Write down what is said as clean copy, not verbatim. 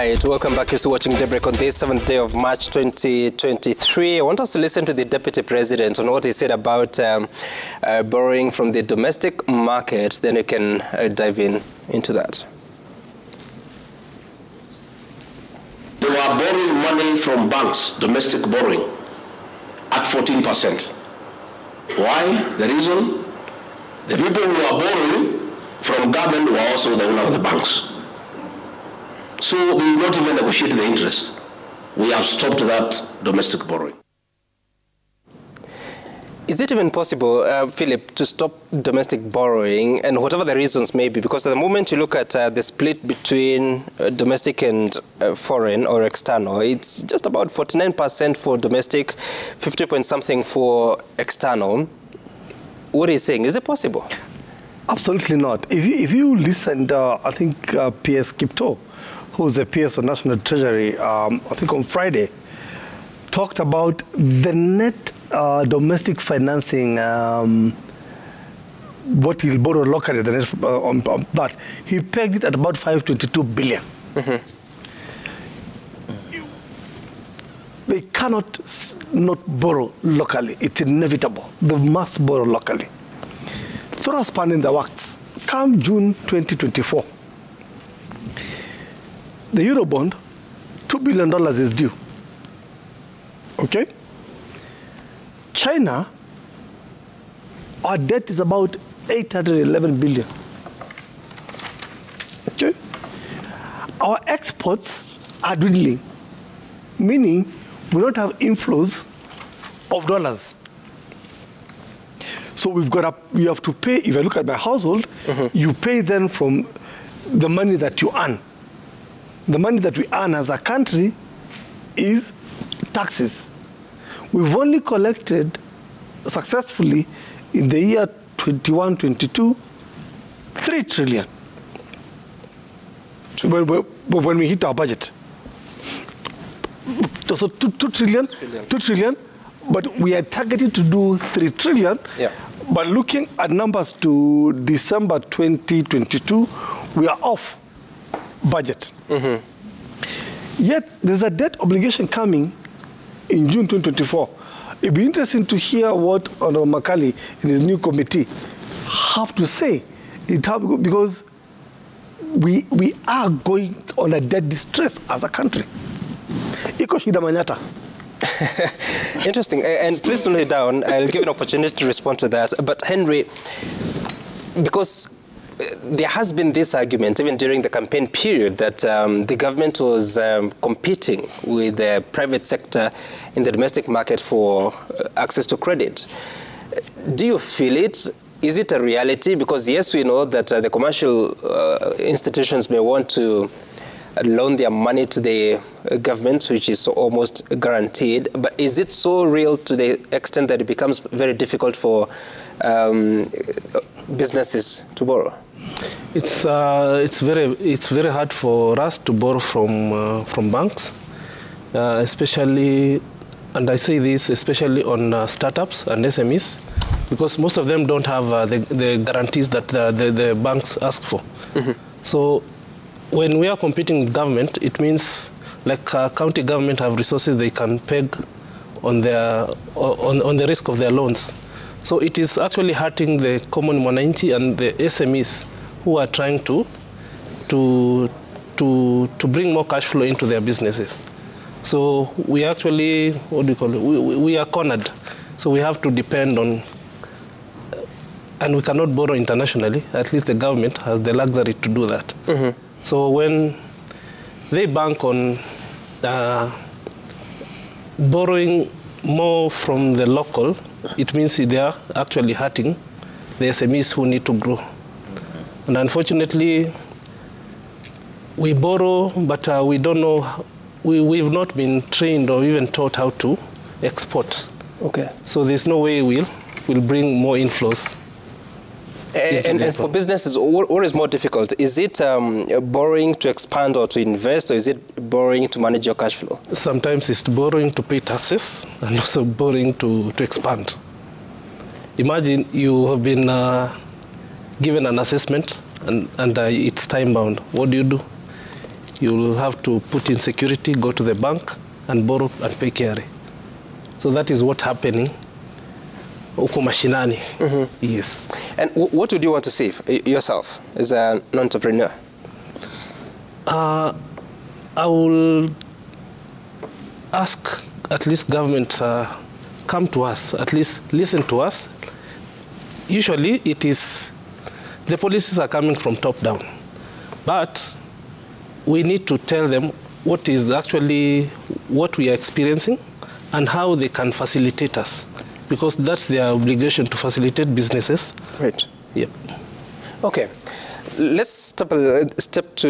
Right, welcome back. You're still watching Daybreak on this 7th day of March 2023. I want us to listen to the Deputy President on what he said about borrowing from the domestic market. Then you can dive into that. They were borrowing money from banks, domestic borrowing, at 14%. Why? The reason? The people who were borrowing from government were also the owner of the banks. So we will not even negotiate the interest. We have stopped that domestic borrowing. Is it even possible, Philip, to stop domestic borrowing, and whatever the reasons may be? Because at the moment you look at the split between domestic and foreign or external, it's just about 49% for domestic, 50 point something for external. What are you saying? Is it possible? Absolutely not. If you listen, I think PS Kipto, who's the PS of National Treasury, I think on Friday, talked about the net domestic financing, what he'll borrow locally, the net, on that. He pegged it at about 522 billion. Mm-hmm. They cannot not borrow locally. It's inevitable. They must borrow locally. Throw a span in the works. Come June 2024, the Eurobond, $2 billion is due. Okay? China, our debt is about 811 billion. Okay? Our exports are dwindling, meaning we don't have inflows of dollars. So we have to pay. If I look at my household, mm-hmm. you pay then from the money that you earn. The money that we earn as a country is taxes. We've only collected successfully in the year 21-22, 3 trillion. When we hit our budget. So 2 trillion, 2 trillion, but we are targeted to do 3 trillion. Yeah. But looking at numbers to December 2022, we are off budget. Mm-hmm. Yet there's a debt obligation coming in June 2024. It'd be interesting to hear what Honorable Makali in his new committee have to say, because we are going on a debt distress as a country. Iko shida manyata. Interesting. And please slow it down. I'll give you an opportunity to respond to that. But Henry, because there has been this argument, even during the campaign period, that the government was competing with the private sector in the domestic market for access to credit. Do you feel it? Is it a reality? Because yes, we know that the commercial institutions may want to loan their money to the government, which is almost guaranteed. But is it so real to the extent that it becomes very difficult for businesses to borrow? It's very hard for us to borrow from banks, especially, and I say this especially on startups and SMEs, because most of them don't have the guarantees that the banks ask for. Mm-hmm. So when we are competing with government, it means like county government have resources they can peg on the risk of their loans. So it is actually hurting the common mwananchi and the SMEs who are trying to bring more cash flow into their businesses. So we actually, what do you call it? We are cornered. So we have to depend on, and we cannot borrow internationally. At least the government has the luxury to do that. Mm-hmm. So when they bank on borrowing more from the local, it means they are actually hurting the SMEs who need to grow. And unfortunately, we borrow, but we don't know, we've not been trained or even taught how to export. Okay. So there's no way we'll bring more inflows. And for businesses, what is more difficult? Is it borrowing to expand or to invest, or is it borrowing to manage your cash flow? Sometimes it's borrowing to pay taxes and also borrowing to expand. Imagine you have been given an assessment and it's time-bound. What do? you'll have to put in security, go to the bank, and borrow and pay carry. So that is what's happening huko mashinani. Yes. And what would you want to see yourself as an entrepreneur? I will ask at least government come to us, at least listen to us. Usually it is, the policies are coming from top down, but we need to tell them what is actually what we are experiencing and how they can facilitate us, because that's their obligation to facilitate businesses. Right. Yep. Okay. Let's step to